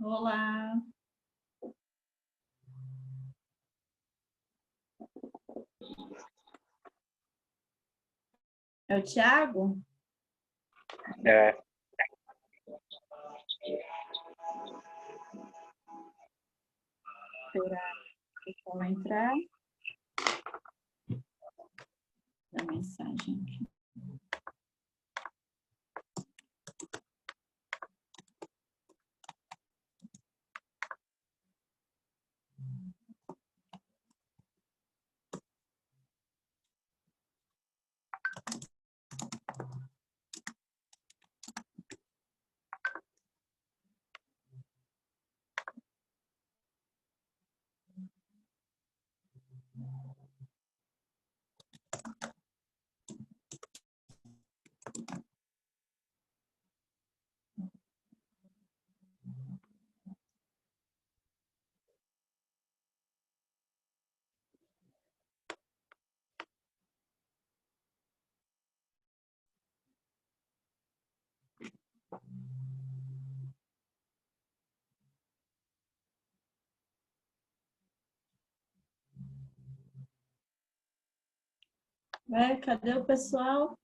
Olá. É o Thiago? É. Esperar o pessoal entrar. Dá mensagem aqui. Cadê o pessoal?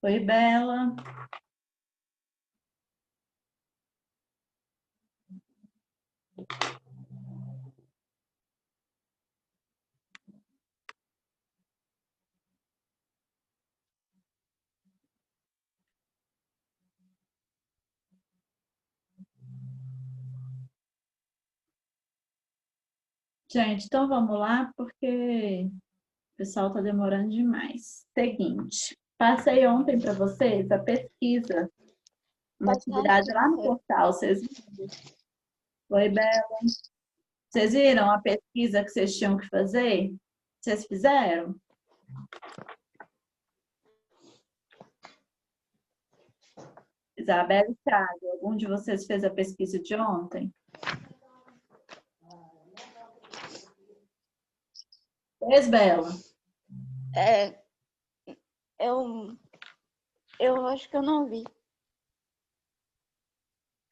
Oi, Bela. Gente, então vamos lá, porque o pessoal está demorando demais. Seguinte, passei ontem para vocês a pesquisa, uma atividade lá no portal. Vocês viram? Oi, Bela. Vocês viram a pesquisa que vocês tinham que fazer? Vocês fizeram? Isabela e Thiago, algum de vocês fez a pesquisa de ontem? Fez, Bela? Eu acho que eu não vi.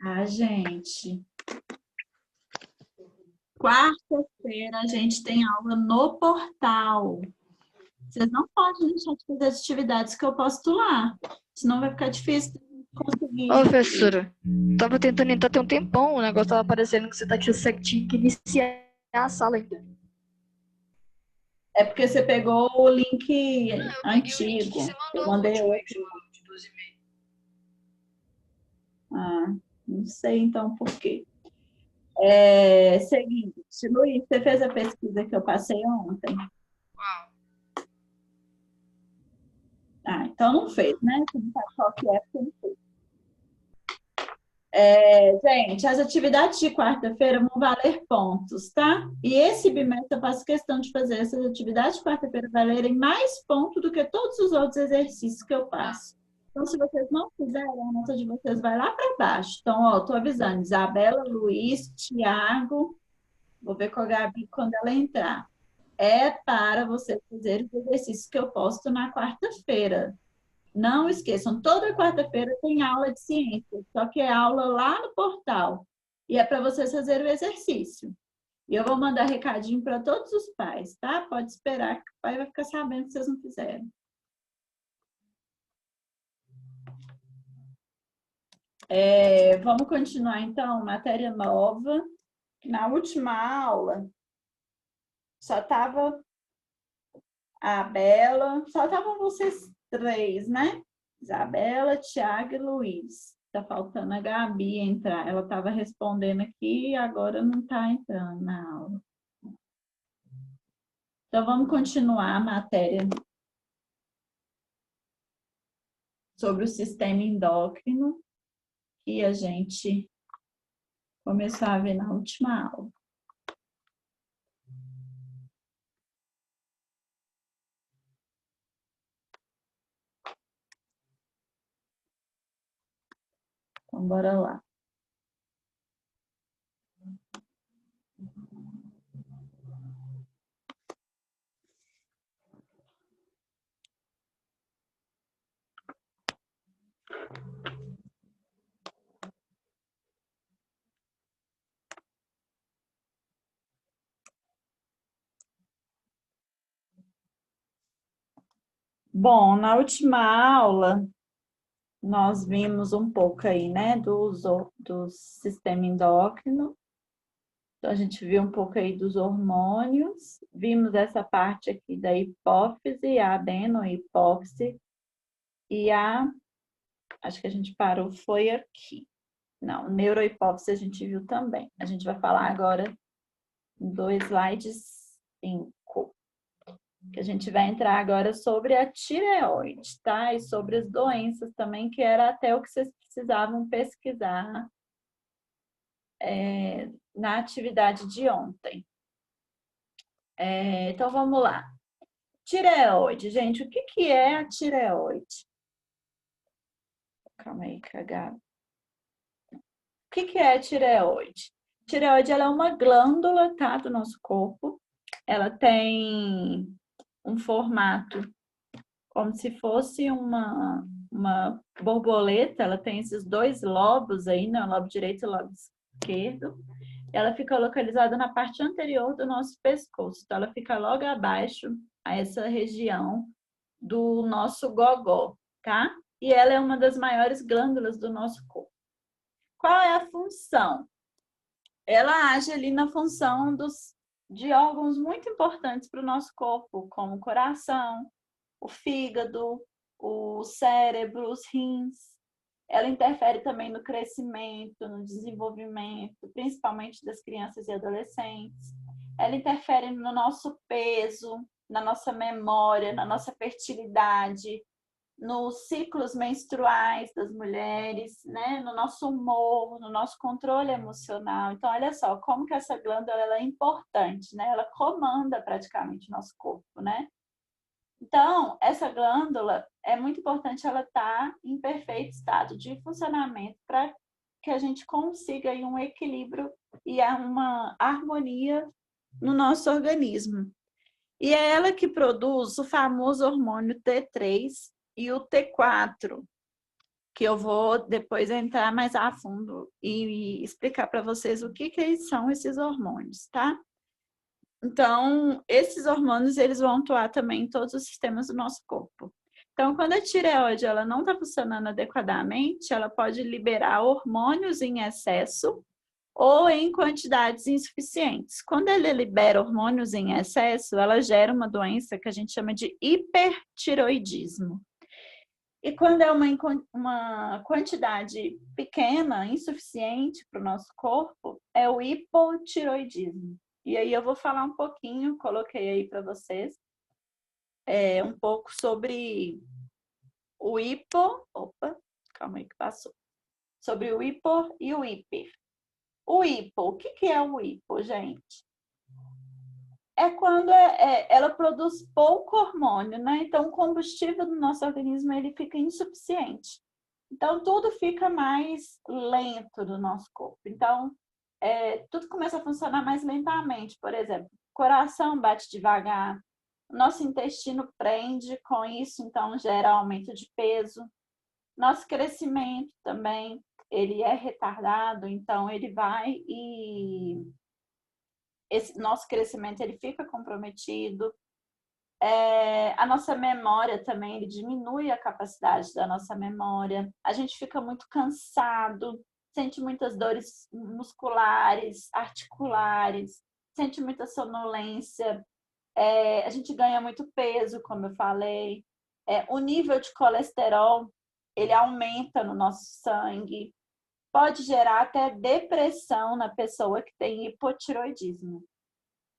Ah, gente. Quarta-feira a gente tem aula no portal. Vocês não podem deixar de fazer as atividades que eu posto lá. Senão vai ficar difícil de conseguir. Ô, professora, tava tentando entrar tem um tempão, o negócio tava aparecendo que você tinha que iniciar a sala ainda. É porque você pegou o link antigo. Eu mandei outro. De 12h30. Ah, não sei então por quê. Seguinte, Luiz, você fez a pesquisa que eu passei ontem? Uau. Ah, então não fez, né? Você não sabe qual que é, porque não fez. Gente, as atividades de quarta-feira vão valer pontos, tá? E esse bimestre eu faço questão de fazer essas atividades de quarta-feira valerem mais pontos do que todos os outros exercícios que eu passo. Então, se vocês não fizerem, a nota de vocês vai lá para baixo. Então, ó, tô avisando, Isabela, Luiz, Tiago, vou ver com a Gabi quando ela entrar. É para vocês fazerem os exercícios que eu posto na quarta-feira. Não esqueçam, toda quarta-feira tem aula de ciência, só que é aula lá no portal. E é para vocês fazerem o exercício. E eu vou mandar recadinho para todos os pais, tá? Pode esperar que o pai vai ficar sabendo que vocês não fizeram. Vamos continuar, então, matéria nova. Na última aula, só estava a Bela, só estavam vocês três, né? Isabela, Tiago e Luiz. Tá faltando a Gabi entrar. Ela estava respondendo aqui e agora não está entrando na aula. Então, vamos continuar a matéria sobre o sistema endócrino que a gente começou a ver na última aula. Então, bora lá. Bom, na última aula, nós vimos um pouco aí, né, do sistema endócrino. Então, a gente viu um pouco aí dos hormônios, vimos essa parte aqui da hipófise, a adenohipófise, e acho que a gente parou, foi aqui. Não, neurohipófise a gente viu também. A gente vai falar agora do slide 5. Que a gente vai entrar agora sobre a tireoide, tá? E sobre as doenças também, que era até o que vocês precisavam pesquisar na atividade de ontem. Então, vamos lá. Tireoide, gente, o que é a tireoide? Calma aí, cagado. O que é a tireoide? Tireoide, ela é uma glândula, tá, do nosso corpo. Ela tem um formato como se fosse uma borboleta. Ela tem esses dois lobos aí, né? O lobo direito e o lobo esquerdo. Ela fica localizada na parte anterior do nosso pescoço. Então, ela fica logo abaixo a essa região do nosso gogó, tá? E ela é uma das maiores glândulas do nosso corpo. Qual é a função? Ela age ali na função de órgãos muito importantes para o nosso corpo, como o coração, o fígado, o cérebro, os rins. Ela interfere também no crescimento, no desenvolvimento, principalmente das crianças e adolescentes. Ela interfere no nosso peso, na nossa memória, na nossa fertilidade, nos ciclos menstruais das mulheres, né? No nosso humor, no nosso controle emocional. Então, olha só, como que essa glândula ela é importante, né? Ela comanda praticamente o nosso corpo, né? Então, essa glândula é muito importante ela estar em perfeito estado de funcionamento para que a gente consiga aí um equilíbrio e uma harmonia no nosso organismo. E é ela que produz o famoso hormônio T3 e o T4, que eu vou depois entrar mais a fundo e explicar para vocês o que são esses hormônios, tá? Então, esses hormônios, eles vão atuar também em todos os sistemas do nosso corpo. Então, quando a tireoide ela não está funcionando adequadamente, ela pode liberar hormônios em excesso ou em quantidades insuficientes. Quando ela libera hormônios em excesso, ela gera uma doença que a gente chama de hipertireoidismo. E quando é uma quantidade pequena, insuficiente para o nosso corpo, é o hipotireoidismo. E aí eu vou falar um pouquinho, coloquei aí para vocês, um pouco sobre o hipo... Opa, calma aí que passou. Sobre o hipo e o hiper. O hipo, o que é o hipo, gente? É quando ela produz pouco hormônio, né? Então, o combustível do nosso organismo ele fica insuficiente. Então, tudo fica mais lento no nosso corpo. Então, tudo começa a funcionar mais lentamente. Por exemplo, o coração bate devagar, nosso intestino prende com isso, então gera aumento de peso. Nosso crescimento também, ele é retardado, então ele vai e esse nosso crescimento ele fica comprometido. A nossa memória também, ele diminui a capacidade da nossa memória. A gente fica muito cansado, sente muitas dores musculares, articulares, sente muita sonolência. A gente ganha muito peso, como eu falei. O nível de colesterol, ele aumenta no nosso sangue. Pode gerar até depressão na pessoa que tem hipotireoidismo.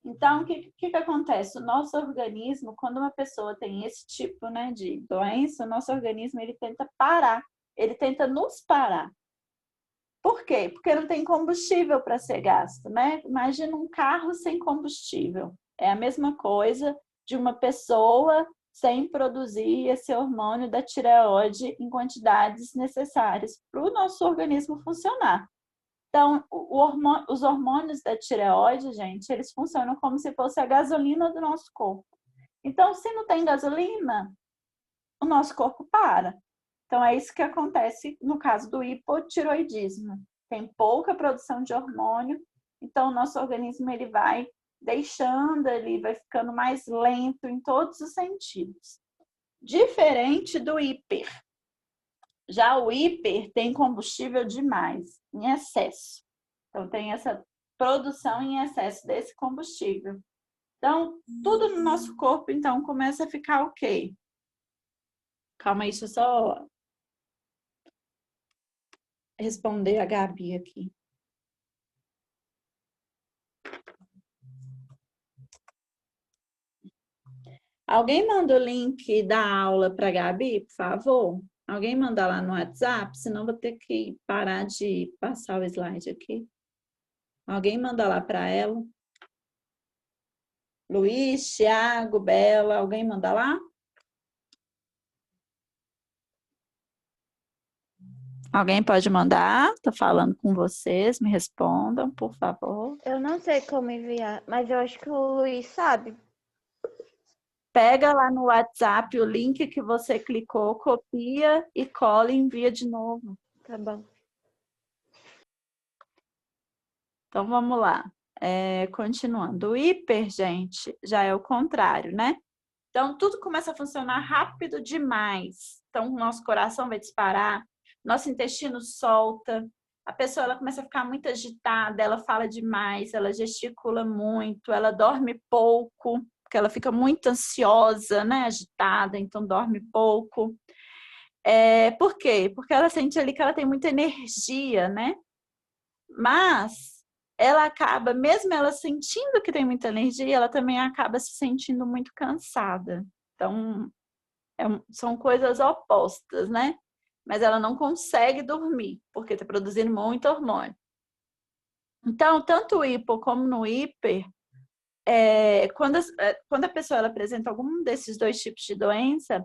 Então, o que acontece? O nosso organismo, quando uma pessoa tem esse tipo, né, de doença, o nosso organismo ele tenta parar, ele tenta nos parar. Por quê? Porque não tem combustível para ser gasto, né? Imagina um carro sem combustível. É a mesma coisa de uma pessoa sem produzir esse hormônio da tireoide em quantidades necessárias para o nosso organismo funcionar. Então, os hormônios da tireoide, gente, eles funcionam como se fosse a gasolina do nosso corpo. Então, se não tem gasolina, o nosso corpo para. Então, é isso que acontece no caso do hipotireoidismo. Tem pouca produção de hormônio, então o nosso organismo ele vai deixando, ele vai ficando mais lento em todos os sentidos. Diferente do hiper. Já o hiper tem combustível demais, em excesso. Então, tem essa produção em excesso desse combustível. Então, tudo no nosso corpo, então, começa a ficar ok. Calma aí, deixa eu só responder a Gabi aqui. Alguém manda o link da aula para a Gabi, por favor? Alguém manda lá no WhatsApp, senão vou ter que parar de passar o slide aqui. Alguém manda lá para ela. Luiz, Thiago, Bela, alguém manda lá? Alguém pode mandar? Estou falando com vocês, me respondam, por favor. Eu não sei como enviar, mas eu acho que o Luiz sabe. Pega lá no WhatsApp o link que você clicou, copia e cola e envia de novo. Tá bom. Então, vamos lá. Continuando. O hiper, gente, já é o contrário, né? Então, tudo começa a funcionar rápido demais. Então, o nosso coração vai disparar, nosso intestino solta, a pessoa ela começa a ficar muito agitada, ela fala demais, ela gesticula muito, ela dorme pouco, porque ela fica muito ansiosa, né? Agitada, então dorme pouco. Por quê? Porque ela sente ali que ela tem muita energia, né? Mas ela acaba, mesmo ela sentindo que tem muita energia, ela também acaba se sentindo muito cansada. Então, são coisas opostas, né? Mas ela não consegue dormir, porque está produzindo muito hormônio. Então, tanto o hipo como no hiper, quando a pessoa ela apresenta algum desses dois tipos de doença,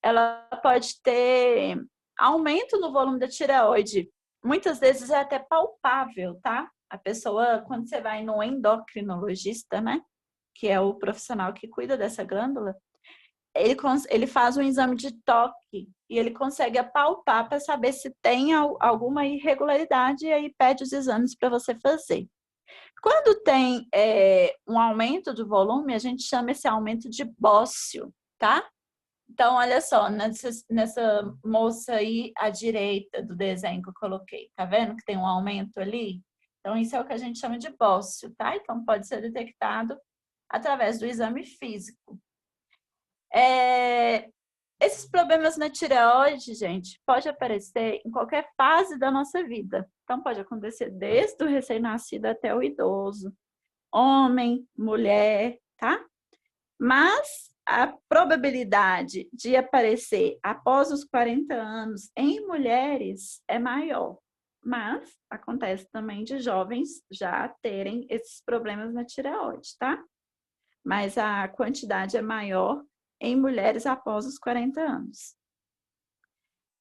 ela pode ter aumento no volume da tireoide. Muitas vezes é até palpável, tá? A pessoa, quando você vai no endocrinologista, né? Que é o profissional que cuida dessa glândula, ele faz um exame de toque e ele consegue apalpar para saber se tem alguma irregularidade e aí pede os exames para você fazer. Quando tem um aumento do volume, a gente chama esse aumento de bócio, tá? Então, olha só, nessa moça aí à direita do desenho que eu coloquei, tá vendo que tem um aumento ali? Então, isso é o que a gente chama de bócio, tá? Então, pode ser detectado através do exame físico. Esses problemas na tireoide, gente, pode aparecer em qualquer fase da nossa vida. Então, pode acontecer desde o recém-nascido até o idoso. Homem, mulher, tá? Mas a probabilidade de aparecer após os 40 anos em mulheres é maior. Mas acontece também de jovens já terem esses problemas na tireoide, tá? Mas a quantidade é maior em mulheres após os 40 anos.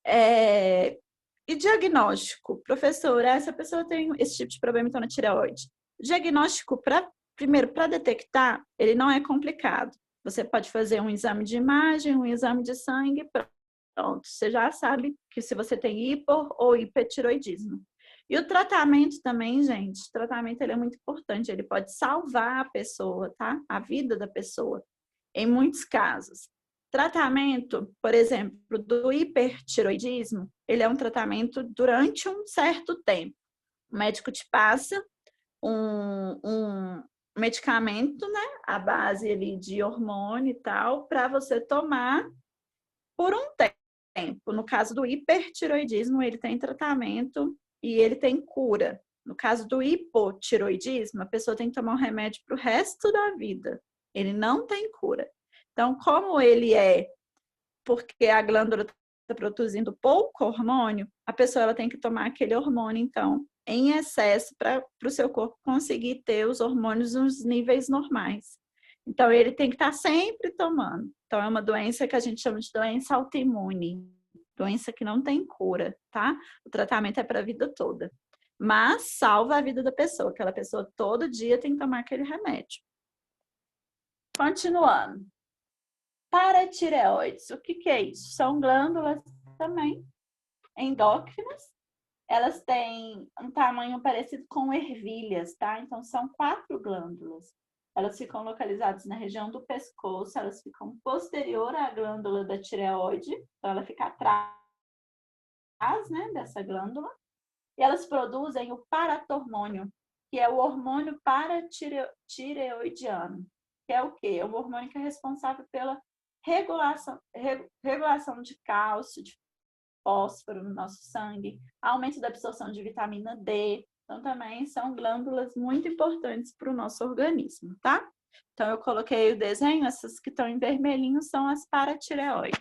E diagnóstico? Professora, essa pessoa tem esse tipo de problema então na tireoide. Diagnóstico, primeiro, para detectar, ele não é complicado. Você pode fazer um exame de imagem, um exame de sangue, Pronto, você já sabe que se você tem hipo ou hipertiroidismo. E o tratamento também, gente, o tratamento ele é muito importante, ele pode salvar a pessoa, tá? A vida da pessoa, em muitos casos. Tratamento, por exemplo, do hipertiroidismo, ele é um tratamento durante um certo tempo. O médico te passa um medicamento, né, à base ali de hormônio e tal, para você tomar por um tempo. No caso do hipertiroidismo, ele tem tratamento e ele tem cura. No caso do hipotiroidismo, a pessoa tem que tomar um remédio para o resto da vida. Ele não tem cura. Então, como ele é, porque a glândula está produzindo pouco hormônio, a pessoa ela tem que tomar aquele hormônio, então, em excesso para o seu corpo conseguir ter os hormônios nos níveis normais. Então, ele tem que estar sempre tomando. Então, é uma doença que a gente chama de doença autoimune. Doença que não tem cura, tá? O tratamento é para a vida toda. Mas salva a vida da pessoa. Aquela pessoa todo dia tem que tomar aquele remédio. Continuando. Paratireoides. O que é isso? São glândulas também endócrinas. Elas têm um tamanho parecido com ervilhas, tá? Então, são 4 glândulas. Elas ficam localizadas na região do pescoço, elas ficam posterior à glândula da tireoide, então ela fica atrás, né, dessa glândula, e elas produzem o paratormônio, que é o hormônio paratireoidiano, que é o quê? É o hormônio que é responsável pela regulação de cálcio, de fósforo no nosso sangue, aumento da absorção de vitamina D. Então, também são glândulas muito importantes para o nosso organismo, tá? Então, eu coloquei o desenho, essas que estão em vermelhinho são as paratireoides.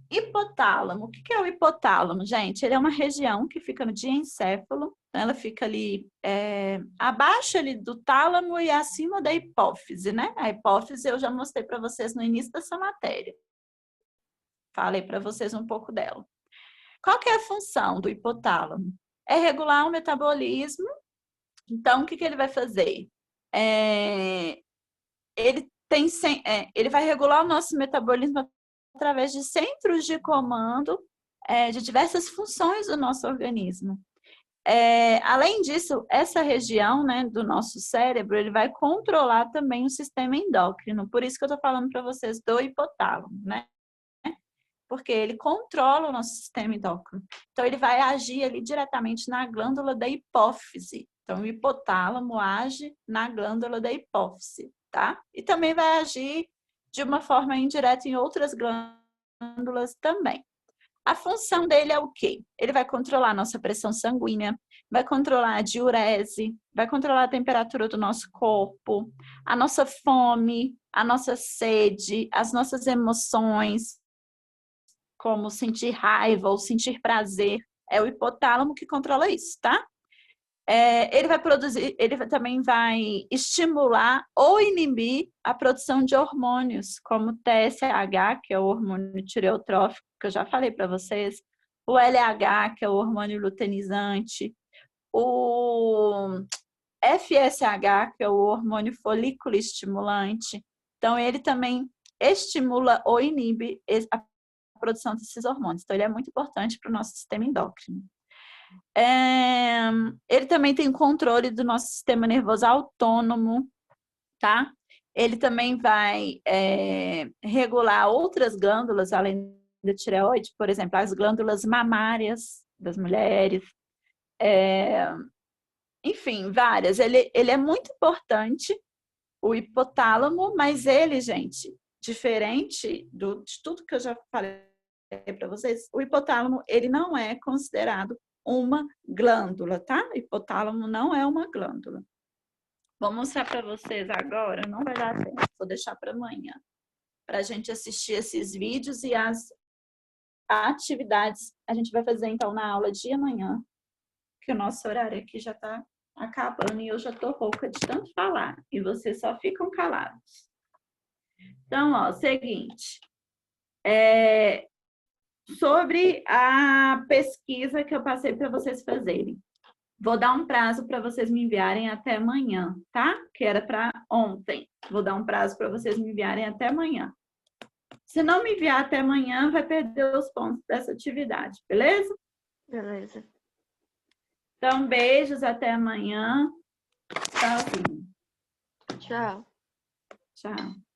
Hipotálamo. O que é o hipotálamo, gente? Ele é uma região que fica no diencéfalo, então ela fica ali abaixo ali do tálamo e acima da hipófise, né? A hipófise eu já mostrei para vocês no início dessa matéria. Falei para vocês um pouco dela. Qual que é a função do hipotálamo? É regular o metabolismo. Então, o que ele vai fazer? Ele vai regular o nosso metabolismo através de centros de comando de diversas funções do nosso organismo. Além disso, essa região, né, do nosso cérebro, ele vai controlar também o sistema endócrino. Por isso que eu estou falando para vocês do hipotálamo, né? Porque ele controla o nosso sistema endócrino. Então, ele vai agir ali diretamente na glândula da hipófise. Então, o hipotálamo age na glândula da hipófise, tá? E também vai agir de uma forma indireta em outras glândulas também. A função dele é o quê? Ele vai controlar a nossa pressão sanguínea, vai controlar a diurese, vai controlar a temperatura do nosso corpo, a nossa fome, a nossa sede, as nossas emoções, como sentir raiva ou sentir prazer. É o hipotálamo que controla isso, tá? Ele também vai estimular ou inibir a produção de hormônios, como TSH, que é o hormônio tireotrófico, que eu já falei para vocês, o LH, que é o hormônio luteinizante, o FSH, que é o hormônio folículo estimulante. Então, ele também estimula ou inibe a produção desses hormônios. Então, ele é muito importante para o nosso sistema endócrino. Ele também tem controle do nosso sistema nervoso autônomo, tá? Ele também vai regular outras glândulas, além da tireoide, por exemplo, as glândulas mamárias das mulheres. Enfim, várias. Ele é muito importante, o hipotálamo, mas ele, gente, diferente de tudo que eu já falei para vocês, o hipotálamo, ele não é considerado uma glândula, tá? O hipotálamo não é uma glândula. Vou mostrar para vocês agora, não vai dar tempo, vou deixar para amanhã, para a gente assistir esses vídeos e as atividades. A gente vai fazer, então, na aula de amanhã, que o nosso horário aqui já está acabando e eu já estou rouca de tanto falar, e vocês só ficam calados. Então, ó, seguinte, sobre a pesquisa que eu passei para vocês fazerem. Vou dar um prazo para vocês me enviarem até amanhã, tá? Que era para ontem. Vou dar um prazo para vocês me enviarem até amanhã. Se não me enviar até amanhã, vai perder os pontos dessa atividade, beleza? Beleza. Então, beijos, até amanhã. Tchauzinho. Tchau. Tchau.